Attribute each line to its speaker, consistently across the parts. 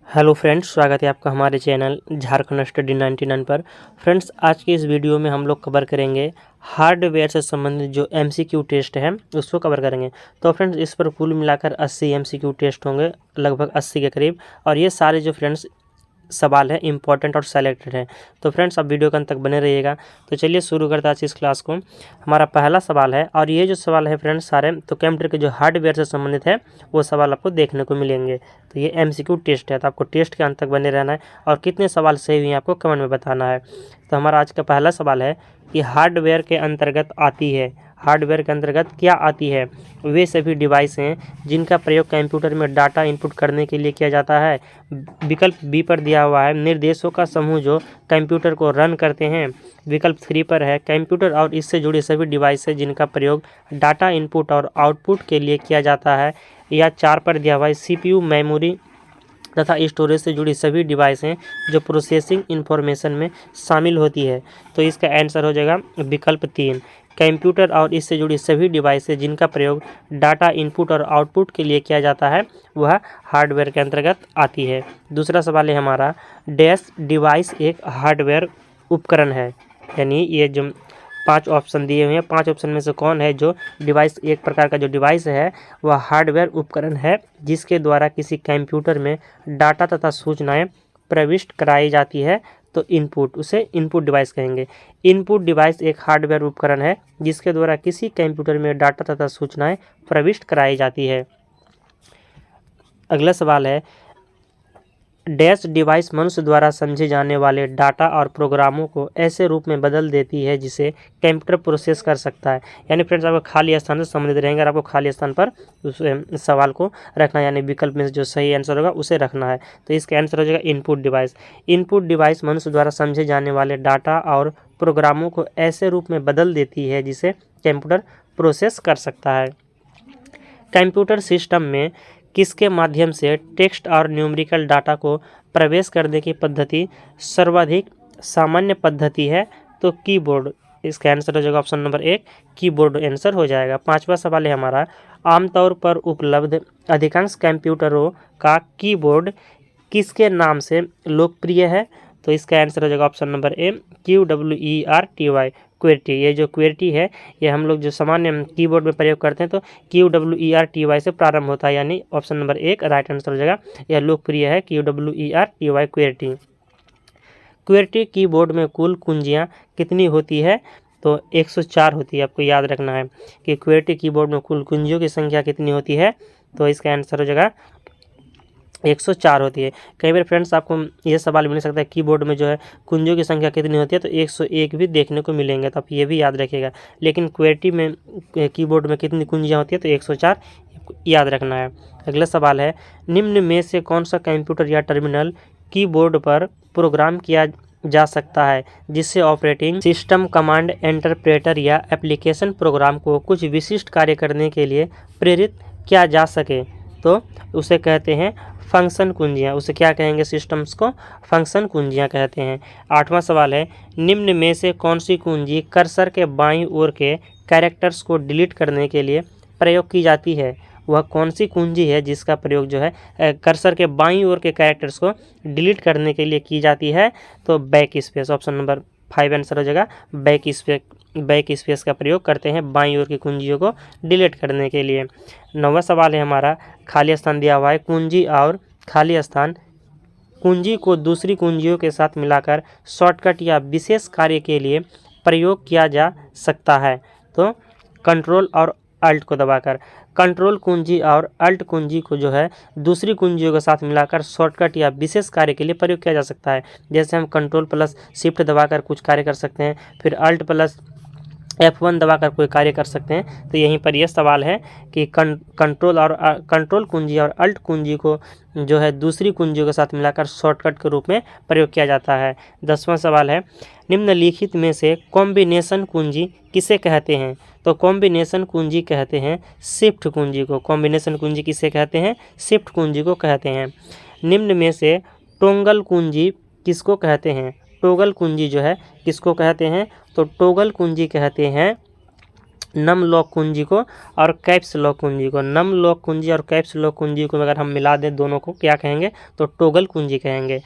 Speaker 1: Hello friends, स्वागत है आपका हमारे चैनल झारखंड स्टडी 99 पर। फ्रेंड्स, आज की इस वीडियो में हम लोग कवर करेंगे हार्डवेयर से संबंधित जो एमसीक्यू टेस्ट है उसको कवर करेंगे। तो फ्रेंड्स, इस पर कुल मिलाकर 80 एमसीक्यू टेस्ट होंगे, लगभग 80 के करीब। और ये सारे जो फ्रेंड्स सवाल है इंपॉर्टेंट और सेलेक्टेड है। तो फ्रेंड्स, आप वीडियो के अंत तक बने रहिएगा। तो चलिए शुरू करते हैं आज इस क्लास को। हमारा पहला सवाल है, और ये जो सवाल है फ्रेंड्स सारे तो कंप्यूटर के जो हार्डवेयर से संबंधित है वो सवाल आपको देखने को मिलेंगे। तो ये एमसीक्यू टेस्ट है, तो आपको टेस्ट के अंत तक बने रहना है और कितने सवाल सही हुए हैं आपको कमेंट में बताना है। तो हमारा आज का पहला सवाल है कि हार्डवेयर के अंतर्गत आती है, हार्डवेयर के अंतर्गत क्या आती है? वे सभी डिवाइस हैं जिनका प्रयोग कंप्यूटर में डाटा इनपुट करने के लिए किया जाता है। विकल्प बी पर दिया हुआ है निर्देशों का समूह जो कंप्यूटर को रन करते हैं। विकल्प 3 पर है कंप्यूटर और इससे जुड़े सभी डिवाइस हैं जिनका प्रयोग डाटा इनपुट और आउटपुट के लिए किया जाता है। या 4 पर दिया हुआ है सीपीयू, मेमोरी तथा स्टोरेज से जुड़ी सभी डिवाइस हैं जो प्रोसेसिंग इंफॉर्मेशन में शामिल होती है। तो इसका आंसर हो जाएगा विकल्प 3, कंप्यूटर और इससे जुड़ी सभी डिवाइसें जिनका प्रयोग डाटा इनपुट और आउटपुट के लिए किया जाता है वह हार्डवेयर के अंतर्गत आती है। दूसरा सवाल है हमारा, डैश डिवाइस एक हार्डवेयर उपकरण है। यानी ये जो 5 ऑप्शन दिए हुए हैं, 5 ऑप्शन में से कौन है जो डिवाइस, एक प्रकार का जो डिवाइस है वह हार्डवेयर उपकरण है जिसके द्वारा किसी कंप्यूटर में डाटा तथा सूचनाएं प्रविष्ट कराई जाती है। तो इनपुट, उसे इनपुट डिवाइस कहेंगे। इनपुट डिवाइस एक हार्डवेयर उपकरण है जिसके द्वारा किसी कंप्यूटर में डाटा तथा सूचनाएं प्रविष्ट कराई जाती है। अगला सवाल है, डैश डिवाइस मनुष्य द्वारा समझे जाने वाले डाटा और प्रोग्रामों को ऐसे रूप में बदल देती है जिसे कंप्यूटर प्रोसेस कर सकता है। यानी फ्रेंड्स, आपको खाली स्थान से संबंधित रहेंगे और आपको खाली स्थान पर उस सवाल को रखना है, यानी विकल्प में जो सही आंसर होगा उसे रखना है। तो इसका आंसर हो जाएगा इनपुट डिवाइस। इनपुट डिवाइस मनुष्य द्वारा समझे जाने वाले डाटा और प्रोग्रामों को ऐसे रूप में बदल देती है जिसे कंप्यूटर प्रोसेस कर सकता है। कंप्यूटर सिस्टम में किसके माध्यम से टेक्स्ट और न्यूमेरिकल डाटा को प्रवेश करने की पद्धति सर्वाधिक सामान्य पद्धति है? तो कीबोर्ड। इसका आंसर हो जाएगा ऑप्शन नंबर 1, कीबोर्ड आंसर हो जाएगा। 5वां सवाल है हमारा, आमतौर पर उपलब्ध अधिकांश कंप्यूटरों का कीबोर्ड किसके नाम से लोकप्रिय है? तो इसका आंसर हो जाएगा ऑप्शन नंबर ए, QWERTY, क्वेर्टी। ये जो क्वेर्टी है ये हम लोग जो सामान्य कीबोर्ड में प्रयोग करते हैं तो QWERTY से प्रारंभ होता है, यानी ऑप्शन नंबर 1 राइट आंसर हो जाएगा। यह लोकप्रिय है QWERTY, क्वेर्टी। क्वेर्टी कीबोर्ड में कुल कुंजियाँ कितनी होती है? तो 104 होती है। आपको याद रखना है कि क्वेर्टी कीबोर्ड में कुल कुंजियों की संख्या कितनी होती है। तो इसका आंसर हो जाएगा 104 होती है। कई बार फ्रेंड्स आपको ये सवाल मिल सकता है कीबोर्ड में जो है कुंजियों की संख्या कितनी होती है, तो 101 भी देखने को मिलेंगे, तो आप ये भी याद रखिएगा। लेकिन क्वेर्टी में कीबोर्ड में कितनी कुंजियाँ होती है, तो 104 याद रखना है। अगला सवाल है, निम्न में से कौन सा कंप्यूटर या टर्मिनल कीबोर्ड पर प्रोग्राम किया जा सकता है जिससे ऑपरेटिंग सिस्टम कमांड इंटरप्रेटर या एप्लीकेशन प्रोग्राम को कुछ विशिष्ट कार्य करने के लिए प्रेरित किया जा सके? तो उसे कहते हैं फंक्शन कुंजियाँ। उसे क्या कहेंगे? सिस्टम्स को फंक्शन कुंजियाँ कहते हैं। 8वां सवाल है, निम्न में से कौन सी कुंजी कर्सर के बाईं ओर के कैरेक्टर्स को डिलीट करने के लिए प्रयोग की जाती है? वह कौन सी कुंजी है जिसका प्रयोग जो है कर्सर के बाईं ओर के कैरेक्टर्स को डिलीट करने के लिए की जाती है? तो back space, option number 5 answer हो जाएगा। बैक स्पेस का प्रयोग करते हैं बाईं ओर की कुंजियों को डिलीट करने के लिए। 9वां सवाल है हमारा, खाली स्थान दिया हुआ है, कुंजी और खाली स्थान कुंजी को दूसरी कुंजियों के साथ मिलाकर शॉर्टकट या विशेष कार्य के लिए प्रयोग किया जा सकता है। तो कंट्रोल और अल्ट को दबाकर कंट्रोल कुंजी और अल्ट कुंजी को जो है दूसरी कुंजियों के साथ मिलाकर शॉर्टकट या विशेष कार्य के लिए प्रयोग किया जा सकता है। जैसे हम कंट्रोल प्लस शिफ्ट दबाकर कुछ कार्य कर सकते हैं, फिर अल्ट प्लस F1 दबाकर कोई कार्य कर सकते हैं। तो यहीं पर यह सवाल है कि कंट्रोल कुंजी और अल्ट कुंजी को जो है दूसरी कुंजियों के साथ मिलाकर शॉर्टकट के रूप में प्रयोग किया जाता है। 10वां सवाल है, निम्नलिखित में से कॉम्बिनेशन कुंजी किसे कहते हैं? तो कॉम्बिनेशन कुंजी कहते हैं शिफ्ट कुंजी को। कॉम्बिनेशन कुंजी किसे कहते हैं? शिफ्ट कुंजी को कहते हैं। निम्न में से टोंगल कुंजी किसको कहते हैं? टोगल कुंजी जो है किसको कहते हैं? तो टोगल कुंजी कहते हैं नम लॉक कुंजी को और कैप्स लॉक कुंजी को, नम लॉक कुंजी और कैप्स लॉक कुंजी को अगर हम मिला दें दोनों को क्या कहेंगे, तो टॉगल कुंजी कहेंगे।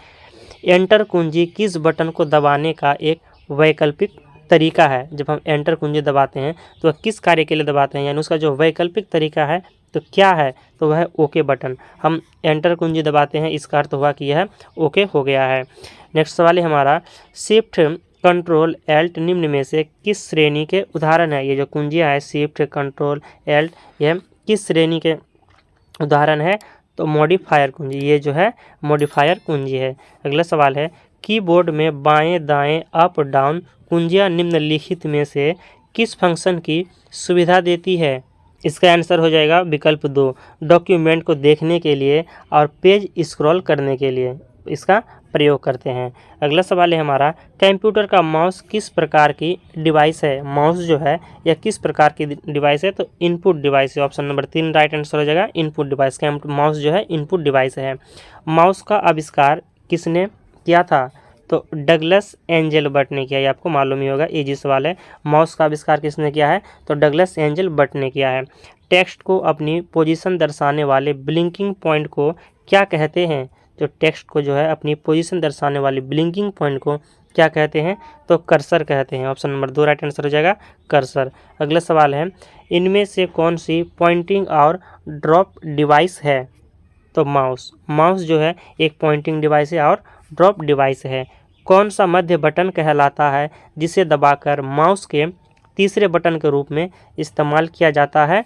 Speaker 1: एंटर कुंजी किस बटन को दबाने का एक वैकल्पिक तरीका है। जब हम एंटर कुंजी दबाते हैं तो किस कार्य के लिए दबाते हैं, यानी उसका जो वैकल्पिक तरीका है तो क्या है, तो वह है ओके बटन। हम एंटर कुंजी दबाते हैं, इसका अर्थ हुआ कि यह ओके हो गया है। नेक्स्ट सवाल है हमारा, शिफ्ट कंट्रोल एल्ट निम्न में से किस श्रेणी के उदाहरण है। ये जो कुंजियाँ है शिफ्ट कंट्रोल एल्ट, यह किस श्रेणी के उदाहरण है, तो मॉडिफायर कुंजी, ये जो है मॉडिफायर कुंजी है। अगला सवाल है, कीबोर्ड में बाएं दाएं अप डाउन कुंजियाँ निम्नलिखित में से किस फंक्शन की सुविधा देती है। इसका आंसर हो जाएगा विकल्प 2, डॉक्यूमेंट को देखने के लिए और पेज स्क्रॉल करने के लिए इसका प्रयोग करते हैं। अगला सवाल है हमारा, कंप्यूटर का माउस किस प्रकार की डिवाइस है। माउस जो है यह किस प्रकार की डिवाइस है, तो इनपुट डिवाइस है। ऑप्शन नंबर 3 राइट आंसर हो जाएगा, इनपुट डिवाइस। माउस जो है इनपुट डिवाइस है। माउस का आविष्कार किसने किया था, तो डगलस एंजल बट ने किया। ये आपको मालूम ही होगा, इजी सवाल है। माउस का आविष्कार किसने किया है, तो डगलस एंजल बट ने किया है। टेक्स्ट को अपनी पोजीशन दर्शाने वाले ब्लिंकिंग पॉइंट को क्या कहते हैं, तो टेक्स्ट को जो है अपनी पोजीशन दर्शाने वाली ब्लिंकिंग पॉइंट को क्या कहते हैं, तो कर्सर कहते हैं। ऑप्शन नंबर 2 राइट आंसर हो जाएगा, कर्सर। अगला सवाल है, इनमें से कौन सी पॉइंटिंग और ड्रॉप डिवाइस है, तो माउस। माउस जो है एक पॉइंटिंग डिवाइस है और ड्रॉप डिवाइस है। कौन सा मध्य बटन कहलाता है जिसे दबाकर माउस के तीसरे बटन के रूप में इस्तेमाल किया जाता है,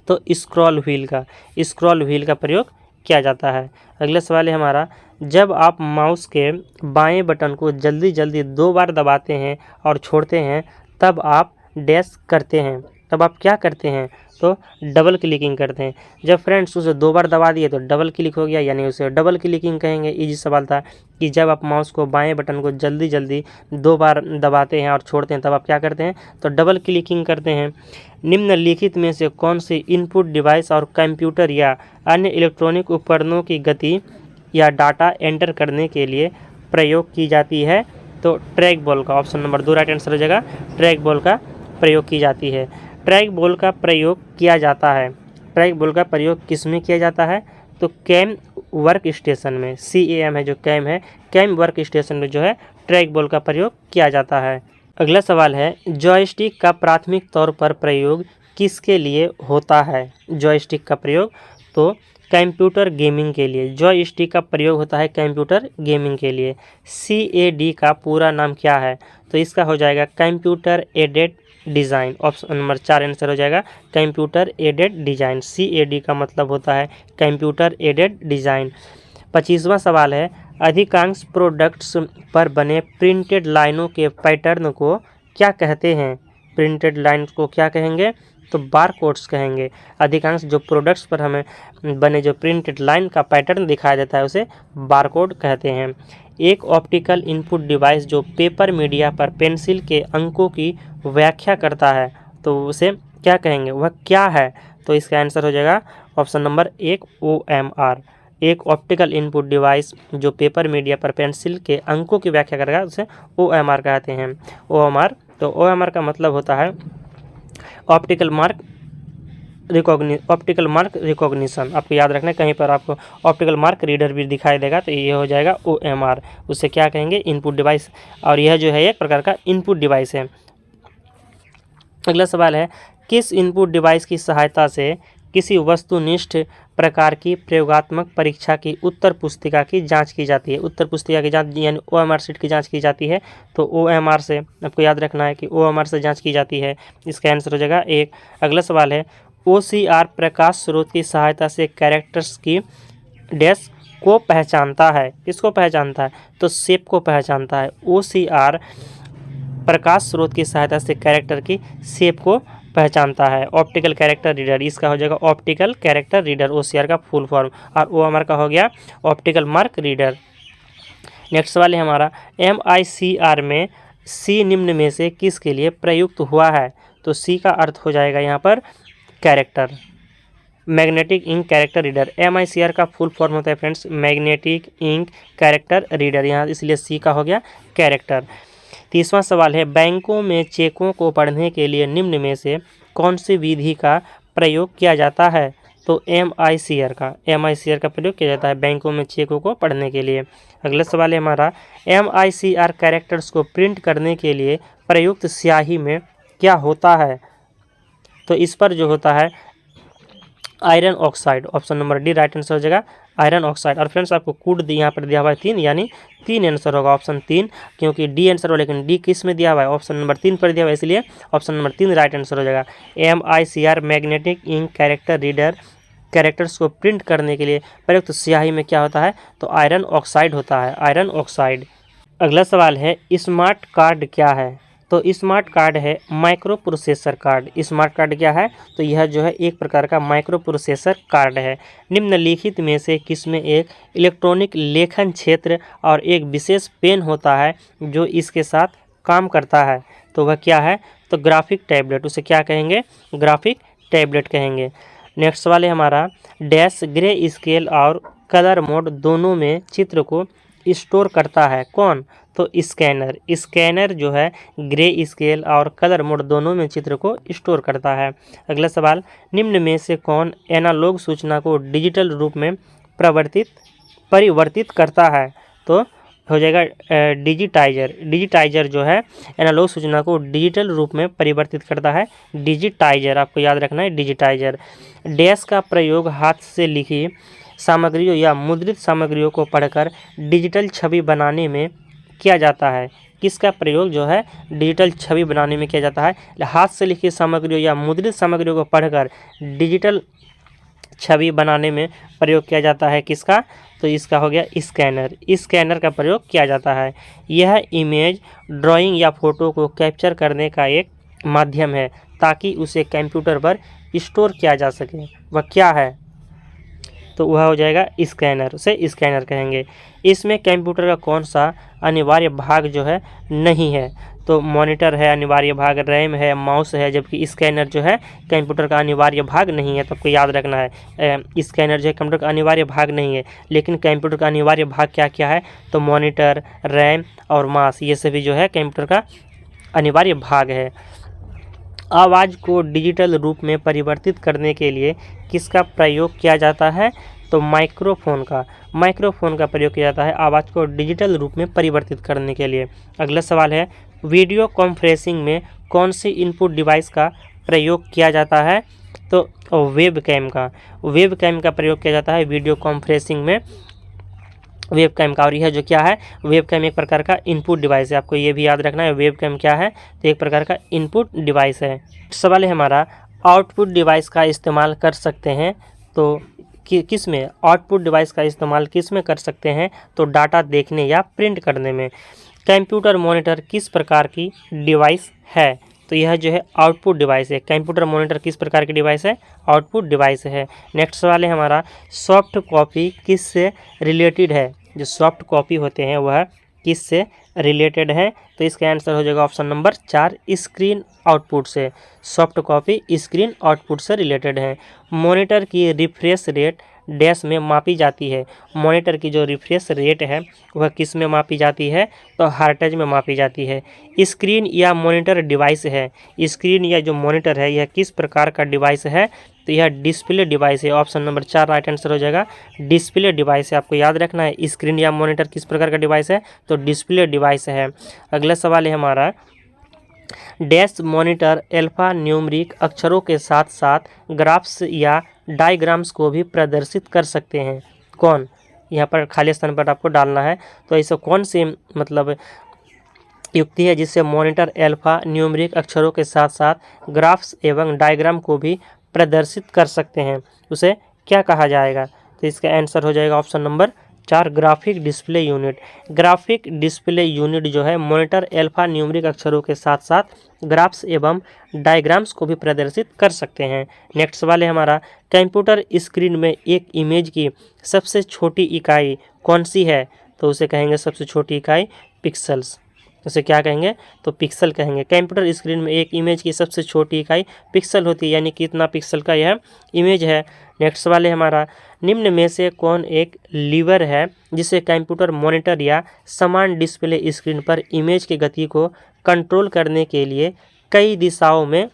Speaker 1: तो स्क्रॉल व्हील का प्रयोग किया जाता है। अगला सवाल है हमारा, जब आप माउस के बाएं बटन को जल्दी 2 बार दबाते हैं और छोड़ते हैं तब आप डैश करते हैं, तब आप क्या करते हैं, तो डबल क्लिकिंग करते हैं। जब फ्रेंड्स उसे 2 बार दबा दिए तो डबल क्लिक हो गया, यानी उसे डबल क्लिकिंग कहेंगे। इजी सवाल था कि जब आप माउस को बाएं बटन को जल्दी 2 बार दबाते हैं और छोड़ते हैं तब आप क्या करते हैं, तो डबल क्लिकिंग करते हैं। निम्नलिखित में से कौन सी इनपुट डिवाइस और कंप्यूटर या अन्य इलेक्ट्रॉनिक उपकरणों की गति या डाटा एंटर करने के लिए प्रयोग की जाती है, तो ट्रैक बॉल का। ऑप्शन नंबर 2 राइट आंसर हो जाएगा, ट्रैक बॉल का प्रयोग की जाती है। ट्रैक बॉल का प्रयोग किया जाता है, ट्रैक बॉल का प्रयोग किस में किया जाता है, तो कैम वर्क स्टेशन में। CAM है जो कैम है, कैम वर्क स्टेशन में जो है ट्रैक बॉल का प्रयोग किया जाता है। अगला सवाल है, जॉयस्टिक का प्राथमिक तौर पर प्रयोग किसके लिए होता है। जॉयस्टिक का प्रयोग तो कंप्यूटर गेमिंग के लिए, जॉयस्टिक का प्रयोग होता है कंप्यूटर गेमिंग के लिए। CAD का पूरा नाम क्या है, तो इसका हो जाएगा computer aided design. Option number 4 answer हो जाएगा, कंप्यूटर एडेड डिज़ाइन। CAD का मतलब होता है कंप्यूटर एडेड डिज़ाइन। 25वां सवाल है, अधिकांश प्रोडक्ट्स पर बने प्रिंटेड लाइनों के पैटर्न को क्या कहते हैं। प्रिंटेड लाइन को क्या कहेंगे, तो बारकोड्स कहेंगे। अधिकांश जो प्रोडक्ट्स पर हमें बने जो प्रिंटेड लाइन का पैटर्न दिखाया जाता है उसे बारकोड कहते हैं। एक ऑप्टिकल इनपुट डिवाइस जो पेपर मीडिया पर पेंसिल के अंकों की व्याख्या करता है, तो उसे क्या कहेंगे, वह क्या है, तो इसका आंसर हो जाएगा ऑप्शन नंबर 1 OMR। एक ऑप्टिकल इनपुट डिवाइस जो पेपर मीडिया पर पेंसिल के अंकों की व्याख्या करेगा उसे OMR कहते हैं। OMR, तो OMR का मतलब होता है ऑप्टिकल मार्क रिकॉग्निशन। आपको याद रखना है, कहीं पर आपको ऑप्टिकल मार्क रीडर भी दिखाई देगा तो ये हो जाएगा OMR। उसे क्या कहेंगे, इनपुट डिवाइस, और यह जो है एक प्रकार का इनपुट डिवाइस है। अगला सवाल है, किस इनपुट डिवाइस की सहायता से किसी वस्तुनिष्ठ प्रकार की प्रयोगात्मक परीक्षा की उत्तर पुस्तिका की जांच की जाती है। उत्तर पुस्तिका की जांच यानी OMR शीट की जांच की जाती है, तो OMR से आपको याद रखना है कि OMR से जांच की जाती है। इसका आंसर हो जाएगा 1। अगला सवाल है, OCR प्रकाश स्रोत की सहायता से कैरेक्टर्स की डैश को पहचानता है। किसको पहचानता है, तो शेप को पहचानता है। OCR प्रकाश स्रोत की सहायता से कैरेक्टर की शेप को पहचानता है। ऑप्टिकल कैरेक्टर रीडर, इसका हो जाएगा ऑप्टिकल कैरेक्टर रीडर, OCR का फुल फॉर्म, और OMR का हो गया ऑप्टिकल मार्क रीडर। नेक्स्ट सवाल है हमारा, MICR में C निम्न में से किसके लिए प्रयुक्त हुआ है, तो C का अर्थ हो जाएगा यहाँ पर character, magnetic ink character reader. MICR का फुल फॉर्म होता है friends magnetic ink character reader, यहाँ इसलिए C का हो गया कैरेक्टर। 30वां सवाल है, बैंकों में चेकों को पढ़ने के लिए निम्न में से कौन सी विधि का प्रयोग किया जाता है? तो MICR का प्रयोग किया जाता है बैंकों में चेकों को पढ़ने के लिए। अगला सवाल है हमारा, MICR कैरेक्टर्स को प्रिंट करने के लिए प्रयुक्त स्याही में क्या होता है? तो इस पर जो होता है iron oxide. Option number D right answer हो जाएगा, आयरन ऑक्साइड। और फ्रेंड्स आपको कोड यहाँ पर दिया हुआ है 3, यानी 3 आंसर होगा ऑप्शन 3, क्योंकि डी आंसर हो, लेकिन डी किस में दिया हुआ है? ऑप्शन नंबर 3 पर दिया हुआ है, इसलिए ऑप्शन नंबर 3 राइट आंसर हो जाएगा। MICR magnetic ink character reader characters को प्रिंट करने के लिए प्रयुक्त स्याही में क्या होता है? तो आयरन ऑक्साइड होता है, आयरन ऑक्साइड। अगला सवाल है, स्मार्ट कार्ड क्या है? तो स्मार्ट कार्ड है micro processor card. Smart card क्या है? तो यह जो है एक प्रकार का माइक्रो प्रोसेसर कार्ड है। निम्नलिखित में से किसमें एक इलेक्ट्रॉनिक लेखन क्षेत्र और एक विशेष पेन होता है जो इसके साथ काम करता है? तो वह क्या है? तो ग्राफिक टैबलेट। उसे क्या कहेंगे? ग्राफिक टैबलेट कहेंगे। नेक्स्ट सवाल है हमारा, डैश ग्रे स्केल और कलर मोड दोनों में चित्र को स्टोर करता है? कौन? तो स्कैनर। स्कैनर जो है ग्रे स्केल और कलर मोड दोनों में चित्र को स्टोर करता है। अगला सवाल, निम्न में से कौन एनालॉग सूचना को डिजिटल रूप में परिवर्तित करता है? तो हो जाएगा डिजिटाइजर। डिजिटाइजर जो है एनालॉग सूचना को डिजिटल रूप में परिवर्तित करता है, डिजिटाइजर। आपको याद रखना है, डिजिटाइजर। डैश का प्रयोग हाथ से लिखी सामग्रियों या मुद्रित सामग्रियों को पढ़कर डिजिटल छवि बनाने में किया जाता है? किसका प्रयोग जो है डिजिटल छवि बनाने में किया जाता है? हाथ से लिखी सामग्रियों या मुद्रित सामग्रियों को पढ़कर डिजिटल छवि बनाने में प्रयोग किया जाता है। किसका? तो इसका हो गया स्कैनर। स्कैनर का प्रयोग किया जाता है। यह इमेज, ड्राइंग या फोटो को कैप्चर करने का एक माध्यम है ताकि उसे कंप्यूटर पर स्टोर किया जा सके। वह क्या है? तो वह हो जाएगा स्कैनर। उसे स्कैनर कहेंगे। इसमें कंप्यूटर का कौन सा अनिवार्य भाग जो है नहीं है? तो मॉनिटर है अनिवार्य भाग, रैम है, माउस है, जबकि स्कैनर जो है कंप्यूटर का अनिवार्य भाग नहीं है। तो आपको याद रखना है, स्कैनर जो है कंप्यूटर का अनिवार्य भाग नहीं है, लेकिन कंप्यूटर का अनिवार्य भाग क्या क्या है? तो मॉनिटर, रैम और माउस, ये सभी जो है कंप्यूटर का अनिवार्य भाग है। आवाज़ को डिजिटल रूप में परिवर्तित करने के लिए किसका प्रयोग किया जाता है? तो माइक्रोफोन का प्रयोग किया जाता है आवाज़ को डिजिटल रूप में परिवर्तित करने के लिए। अगला सवाल है, वीडियो कॉन्फ्रेंसिंग में कौन सी इनपुट डिवाइस का प्रयोग किया जाता है? तो वेबकैम का प्रयोग किया जाता है वीडियो कॉन्फ्रेंसिंग में, वेबकैम का। और यह जो क्या है, वेबकैम एक प्रकार का इनपुट डिवाइस है। आपको ये भी याद रखना है, वेबकैम क्या है? तो एक प्रकार का इनपुट डिवाइस है। सवाल है हमारा, आउटपुट डिवाइस का इस्तेमाल कर सकते हैं तो किस में? आउटपुट डिवाइस का इस्तेमाल किस में कर सकते हैं? तो डाटा देखने या प्रिंट करने में। कंप्यूटर मॉनिटर किस प्रकार की डिवाइस है? तो यह जो है आउटपुट डिवाइस है। कंप्यूटर मॉनिटर किस प्रकार की डिवाइस है? आउटपुट डिवाइस है। नेक्स्ट सवाल है हमारा, सॉफ्ट कॉपी किससे रिलेटेड है? जो सॉफ्ट कॉपी होते हैं वह किससे रिलेटेड है? तो इसका आंसर हो जाएगा ऑप्शन नंबर 4, स्क्रीन आउटपुट से। सॉफ्ट कॉपी स्क्रीन आउटपुट से रिलेटेड है। मॉनिटर की रिफ्रेश रेट डैश में मापी जाती है। मॉनिटर की जो रिफ्रेश रेट है वह किस में मापी जाती है? तो हर्ट्ज में मापी जाती है। स्क्रीन या मॉनिटर डिवाइस है। स्क्रीन या जो मॉनिटर है यह किस प्रकार का डिवाइस है? तो यह डिस्प्ले डिवाइस है। ऑप्शन नंबर 4 राइट आंसर हो जाएगा, डिस्प्ले डिवाइस है। आपको याद रखना है, स्क्रीन या मॉनिटर किस प्रकार का डिवाइस है? तो डिस्प्ले डिवाइस है। अगला सवाल है हमारा, डैश मॉनिटर अल्फा न्यूमरिक अक्षरों के साथ साथ ग्राफ्स या डायग्राम्स को भी प्रदर्शित कर सकते हैं? कौन? यहाँ पर खाली स्थान पर आपको डालना है। तो ऐसा कौन सी युक्ति है जिससे मॉनिटर अल्फा न्यूमरिक अक्षरों के साथ साथ ग्राफ्स एवं डायग्राम को भी प्रदर्शित कर सकते हैं? उसे क्या कहा जाएगा? तो इसका आंसर हो जाएगा option number 4, graphic display unit. Graphic display unit जो है मॉनिटर अल्फा न्यूमरिक अक्षरों के साथ साथ ग्राफ्स एवं डायग्राम्स को भी प्रदर्शित कर सकते हैं। नेक्स्ट सवाल है हमारा, कंप्यूटर स्क्रीन में एक इमेज की सबसे छोटी इकाई कौन सी है? तो उसे कहेंगे सबसे छोटी इकाई पिक्सल्स। उसे क्या कहेंगे, तो पिक्सल कहेंगे। कंप्यूटर स्क्रीन में एक इमेज की सबसे छोटी इकाई पिक्सल होती है, यानी कितना पिक्सल का यह इमेज है। नेक्स्ट वाले हमारा, निम्न में से कौन एक लीवर है जिसे कंप्यूटर मॉनिटर या समान डिस्प्ले स्क्रीन पर इमेज की गति को कंट्रोल करने के लिए कई दिशाओं में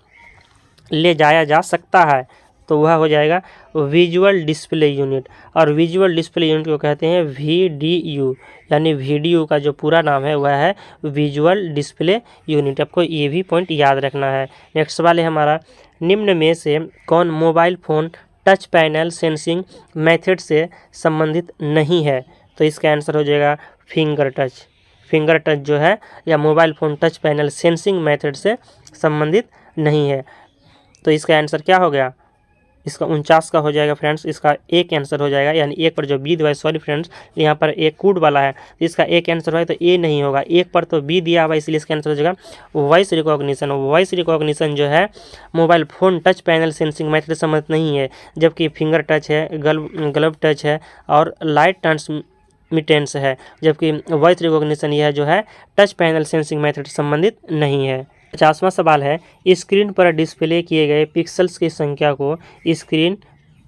Speaker 1: ले जाया जा सकता है? तो वह हो जाएगा विजुअल डिस्प्ले यूनिट। और विजुअल डिस्प्ले यूनिट को कहते हैं VDU, यानी VDU का जो पूरा नाम है वह है विजुअल डिस्प्ले यूनिट। आपको ये भी पॉइंट याद रखना है। नेक्स्ट वाले हमारा, निम्न में से कौन mobile phone touch panel sensing method से संबंधित नहीं है? तो इसका आंसर हो जाएगा फिंगर टच। फिंगर टच जो है या mobile phone touch panel sensing method से संबंधित नहीं है। तो इसका आंसर क्या हो गया, इसका 49 का हो जाएगा फ्रेंड्स। इसका एक आंसर हो जाएगा, यानी एक पर जो बी दिया, सॉरी फ्रेंड्स यहाँ पर एक कूड वाला है, इसका एक आंसर है तो ए नहीं होगा। एक पर तो बी दिया हुआ, इसलिए इसका आंसर हो जाएगा वॉइस रिकॉग्निशन। वॉइस रिकॉग्निशन जो है mobile phone touch panel sensing method से संबंधित नहीं है, जबकि फिंगर टच है, ग्लव टच है और लाइट ट्रांसमिटेंस है, जबकि वॉइस रिकॉग्निशन यह जो है टच पैनल सेंसिंग मेथड से संबंधित नहीं है। 50वां सवाल है, स्क्रीन पर डिस्प्ले किए गए पिक्सल्स की संख्या को स्क्रीन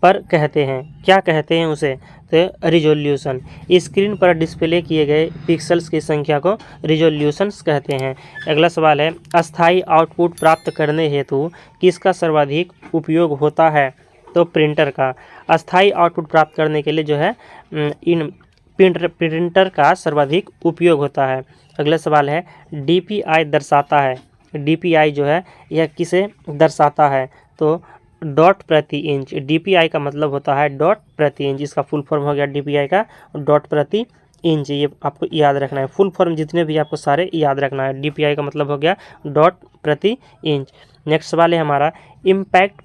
Speaker 1: पर कहते हैं, क्या कहते हैं उसे? तो रिजोल्यूशन। स्क्रीन पर डिस्प्ले किए गए पिक्सल्स की संख्या को रिजोल्यूशंस कहते हैं। अगला सवाल है, अस्थायी आउटपुट प्राप्त करने हेतु किसका सर्वाधिक उपयोग होता है? तो प्रिंटर का। अस्थायी आउटपुट प्राप्त करने के लिए जो है इन प्रिंटर का सर्वाधिक उपयोग होता है। अगला सवाल है, DPI दर्शाता है, DPI जो है यह किसे दर्शाता है? तो डॉट प्रति इंच। DPI का मतलब होता है डॉट प्रति इंच, इसका फुल फॉर्म हो गया DPI का डॉट प्रति इंच। ये आपको याद रखना है, फुल फॉर्म जितने भी आपको सारे याद रखना है। DPI का मतलब हो गया डॉट प्रति इंच। नेक्स्ट सवाल है हमारा, इम्पैक्ट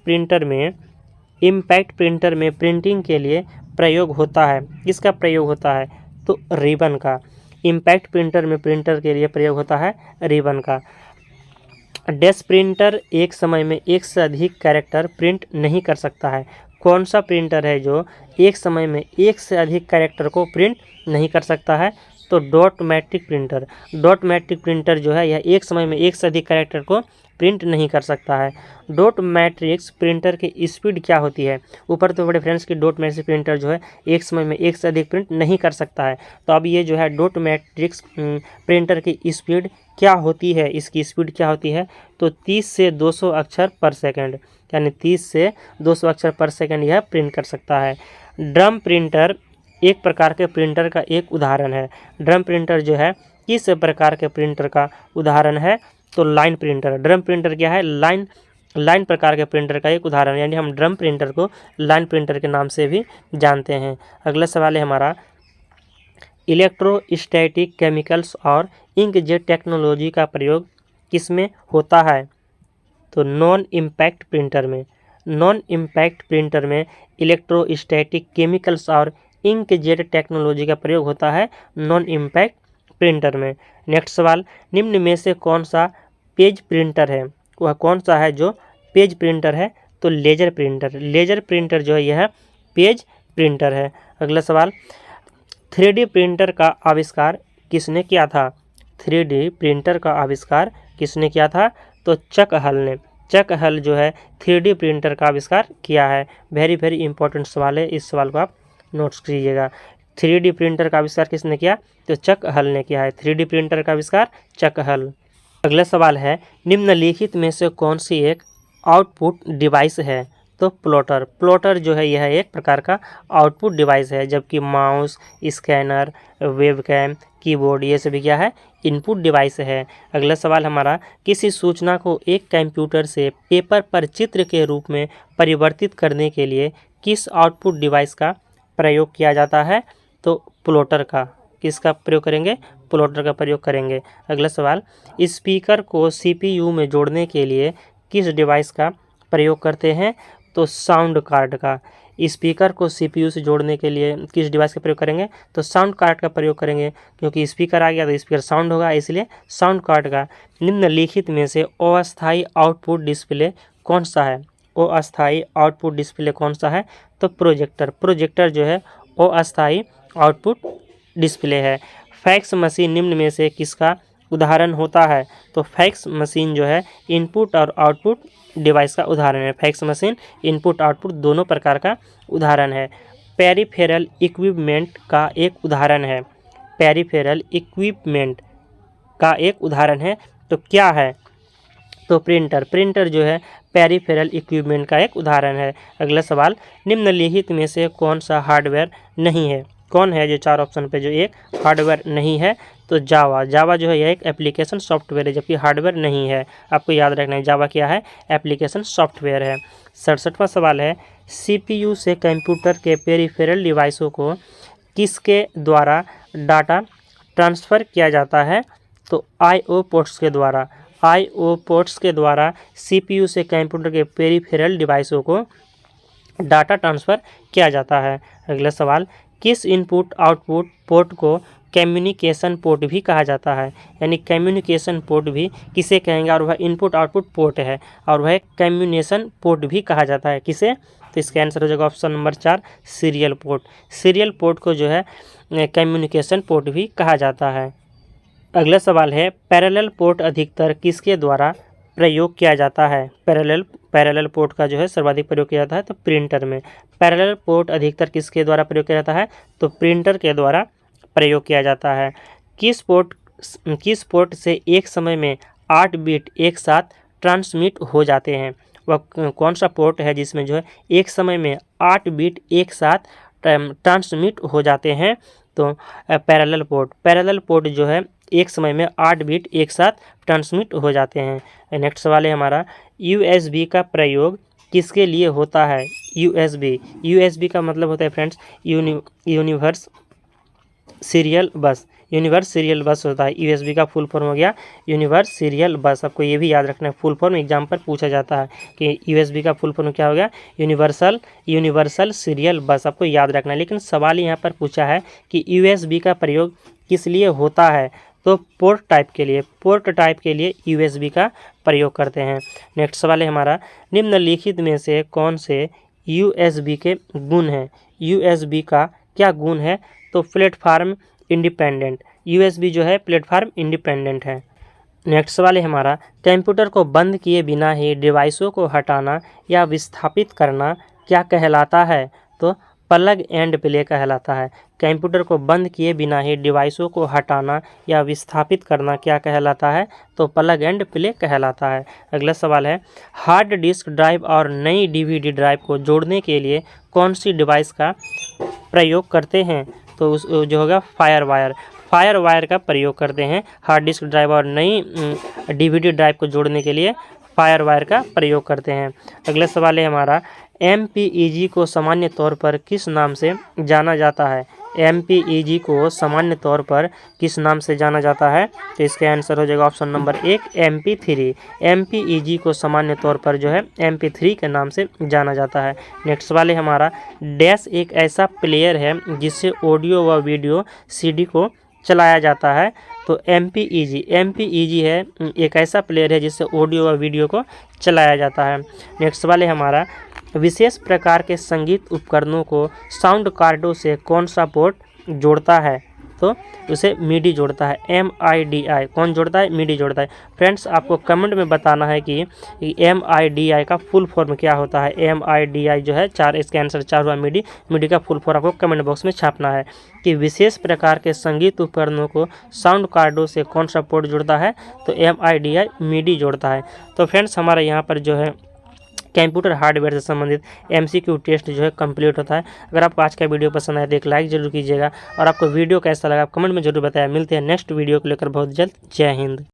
Speaker 1: प्रिंटर में प्रिंटिंग के लिए प्रयोग होता है, किसका प्रयोग होता है? तो रिबन का। इम्पैक्ट प्रिंटर में प्रिंटर के लिए प्रयोग होता है रिबन का। डेस्क प्रिंटर एक समय में एक से अधिक कैरेक्टर प्रिंट नहीं कर सकता है। कौन सा प्रिंटर है जो एक समय में एक से अधिक कैरेक्टर को प्रिंट नहीं कर सकता है? तो dot matric printer. Dot matric printer जो है यह एक समय में एक से अधिक कैरेक्टर को प्रिंट नहीं कर सकता है। डॉट मैट्रिक्स प्रिंटर की स्पीड क्या होती है? ऊपर तो बड़े फ्रेंड्स की डॉट मैट्रिक्स प्रिंटर जो है एक समय में एक से अधिक प्रिंट नहीं कर सकता है। तो अब ये जो है डॉट मैट्रिक्स प्रिंटर की स्पीड क्या होती है, इसकी स्पीड क्या होती है? तो 30 से 200 अक्षर पर सेकंड, यानी 30 से 200 अक्षर पर सेकंड यह प्रिंट कर सकता है। ड्रम प्रिंटर एक प्रकार के प्रिंटर का एक उदाहरण है। ड्रम प्रिंटर जो है किस प्रकार के प्रिंटर का उदाहरण है? तो लाइन प्रिंटर। ड्रम प्रिंटर क्या है? लाइन प्रकार के प्रिंटर का एक उदाहरण, यानी हम ड्रम प्रिंटर को लाइन प्रिंटर के नाम से भी जानते हैं। अगला सवाल है हमारा, इलेक्ट्रोस्टैटिक केमिकल्स और इंकजेट टेक्नोलॉजी का प्रयोग किसमें होता है? तो नॉन इम्पैक्ट प्रिंटर में। नॉन इम्पैक्ट प्रिंटर में इलेक्ट्रोस्टैटिक केमिकल्स और इंकजेट टेक्नोलॉजी का प्रयोग होता है नॉन इम्पैक्ट प्रिंटर में। नेक्स्ट सवाल, निम्न में से कौन सा पेज प्रिंटर है? वह कौन सा है जो पेज प्रिंटर है? तो लेजर प्रिंटर। लेजर प्रिंटर जो है यह पेज प्रिंटर है। अगला सवाल, 3D प्रिंटर का आविष्कार किसने किया था? 3D प्रिंटर का आविष्कार किसने किया था? तो चक हल ने। चक हल जो है 3D प्रिंटर का आविष्कार किया है। वेरी वेरी इंपॉर्टेंट सवाल है, इस सवाल को आप नोट्स कीजिएगा। 3D प्रिंटर का आविष्कार किसने किया? तो चक हल ने किया है। 3D प्रिंटर का आविष्कार चक हल। अगला सवाल है, निम्नलिखित में से कौन सी एक आउटपुट डिवाइस है? तो प्लॉटर। प्लॉटर जो है यह एक प्रकार का आउटपुट डिवाइस है, जबकि माउस, स्कैनर, वेबकैम, कीबोर्ड ये सभी क्या है? इनपुट डिवाइस है। अगला सवाल हमारा, किसी सूचना को एक कंप्यूटर से पेपर पर चित्र के रूप में परिवर्तित करने के लिए किस आउटपुट डिवाइस का प्रयोग किया जाता है? तो प्लॉटर का। किसका प्रयोग करेंगे? प्लॉटर का प्रयोग करेंगे। अगला सवाल, स्पीकर को CPU में जोड़ने के लिए किस डिवाइस का प्रयोग करते हैं? तो साउंड कार्ड का। स्पीकर को CPU से जोड़ने के लिए किस डिवाइस का प्रयोग करेंगे? तो साउंड कार्ड का प्रयोग करेंगे, क्योंकि स्पीकर आ गया तो स्पीकर साउंड होगा, इसलिए साउंड कार्ड का। निम्नलिखित में से अस्थायी आउटपुट डिस्प्ले कौन सा है? अस्थायी आउटपुट डिस्प्ले कौन सा है? तो प्रोजेक्टर। प्रोजेक्टर जो है अस्थायी आउटपुट डिस्प्ले है। फैक्स मशीन निम्न में से किसका उदाहरण होता है? तो फैक्स मशीन जो है इनपुट और आउटपुट डिवाइस का उदाहरण है। फैक्स मशीन इनपुट आउटपुट दोनों प्रकार का उदाहरण है। पेरिफेरल इक्विपमेंट का एक उदाहरण है। पेरिफेरल इक्विपमेंट का एक उदाहरण है तो क्या है? तो प्रिंटर। प्रिंटर जो है पेरिफेरल इक्विपमेंट का एक उदाहरण है। अगला सवाल, निम्नलिखित में से कौन सा हार्डवेयर नहीं है? कौन है जो 4 ऑप्शन पे जो एक हार्डवेयर नहीं है? तो जावा। जावा जो है यह एक एप्लीकेशन सॉफ्टवेयर है, जबकि हार्डवेयर नहीं है। आपको याद रखना है जावा क्या है? एप्लीकेशन सॉफ्टवेयर है। 67वां सवाल है, CPU से कंप्यूटर के पेरिफेरल डिवाइसों को किसके द्वारा डाटा ट्रांसफ़र किया जाता है? तो IO पोर्ट्स के द्वारा। IO पोर्ट्स के द्वारा CPU से कंप्यूटर के पेरिफेरल डिवाइसों को डाटा ट्रांसफ़र किया जाता है। अगला सवाल, किस इनपुट आउटपुट पोर्ट को कम्युनिकेशन पोर्ट भी कहा जाता है? यानी कम्युनिकेशन पोर्ट भी किसे कहेंगे? और वह इनपुट आउटपुट पोर्ट है और वह कम्युनिकेशन पोर्ट भी कहा जाता है। किसे? तो इसका आंसर हो जाएगा option number 4 serial port. Serial port को जो है कम्युनिकेशन पोर्ट भी कहा जाता है। अगला सवाल है, पैरेलल पोर्ट अधिकतर किसके द्वारा प्रयोग किया जाता है? पैरेलल पोर्ट का जो है सर्वाधिक प्रयोग किया जाता है तो प्रिंटर में। पैरेलल पोर्ट अधिकतर किसके द्वारा प्रयोग किया जाता है? तो प्रिंटर के द्वारा प्रयोग किया जाता है। किस पोर्ट से एक समय में 8 बिट एक साथ ट्रांसमिट हो जाते हैं? वह कौन सा पोर्ट है जिसमें जो है एक समय में 8 बिट एक साथ ट्रांसमिट हो जाते हैं? तो पैरेलल पोर्ट। पैरेलल पोर्ट जो है एक समय में 8 बिट एक साथ ट्रांसमिट हो जाते हैं। नेक्स्ट सवाल है हमारा, USB का प्रयोग किसके लिए होता है? USB का मतलब होता है फ्रेंड्स यूनिवर्स सीरियल बस। यूनिवर्स सीरियल बस होता है। USB का फुल फॉर्म हो गया यूनिवर्स सीरियल बस। आपको ये भी याद रखना है, फुल फॉर्म एग्जाम पर पूछा जाता है कि USB का फुल फॉर्म क्या हो गया? यूनिवर्सल सीरियल बस। आपको याद रखना है। लेकिन सवाल यहाँ पर पूछा है कि USB का प्रयोग किस लिए होता है? तो पोर्ट टाइप के लिए USB का प्रयोग करते हैं। नेक्स्ट सवाल है हमारा, निम्नलिखित में से कौन से USB के गुण हैं? USB का क्या गुण है? तो प्लेटफार्म इंडिपेंडेंट। USB जो है प्लेटफार्म इंडिपेंडेंट है। नेक्स्ट सवाल है हमारा, कंप्यूटर को बंद किए बिना ही डिवाइसों को हटाना या विस्थापित करना क्या कहलाता है? तो प्लग एंड प्ले कहलाता है। कंप्यूटर को बंद किए बिना ही डिवाइसों को हटाना या विस्थापित करना क्या कहलाता है? तो प्लग एंड प्ले कहलाता है। अगला सवाल है, हार्ड डिस्क ड्राइव और नई DVD ड्राइव को जोड़ने के लिए कौन सी डिवाइस का प्रयोग करते हैं? तो उस जो होगा फायर वायर का प्रयोग करते हैं। हार्ड डिस्क ड्राइव और नई DVD ड्राइव को जोड़ने के लिए फायर वायर का प्रयोग करते हैं। अगला सवाल है हमारा, MPEG को सामान्य तौर पर किस नाम से जाना जाता है? MPEG को सामान्य तौर पर किस नाम से जाना जाता है? तो इसका आंसर हो जाएगा ऑप्शन नंबर 1 MP3। MPEG को सामान्य तौर पर जो है MP3 के नाम से जाना जाता है। नेक्स्ट सवाल है हमारा, डैश एक ऐसा प्लेयर है जिससे ऑडियो व वीडियो CD को चलाया जाता है? तो MPEG है एक ऐसा प्लेयर है जिससे ऑडियो व वीडियो को चलाया जाता है। नेक्स्ट सवाल है हमारा, विशेष प्रकार के संगीत उपकरणों को साउंड कार्डों से कौन सा पोर्ट जोड़ता है? तो उसे MIDI जोड़ता है। MIDI कौन जोड़ता है? MIDI जोड़ता है। फ्रेंड्स आपको कमेंट में बताना है कि MIDI का फुल फॉर्म क्या होता है। MIDI जो है 4, इसका आंसर 4 हुआ MIDI का फुल फॉर्म आपको कमेंट बॉक्स में छापना है कि विशेष प्रकार के संगीत उपकरणों को साउंड कार्डों से कौन सा पोर्ट जोड़ता है? तो MIDI जोड़ता है। तो फ्रेंड्स हमारा यहाँ पर जो है कंप्यूटर हार्डवेयर से संबंधित MCQ टेस्ट जो है कंप्लीट होता है। अगर आपको आज का वीडियो पसंद आया तो एक लाइक जरूर कीजिएगा और आपको वीडियो कैसा लगा कमेंट में जरूर बताया। मिलते हैं नेक्स्ट वीडियो को लेकर बहुत जल्द। जय हिंद।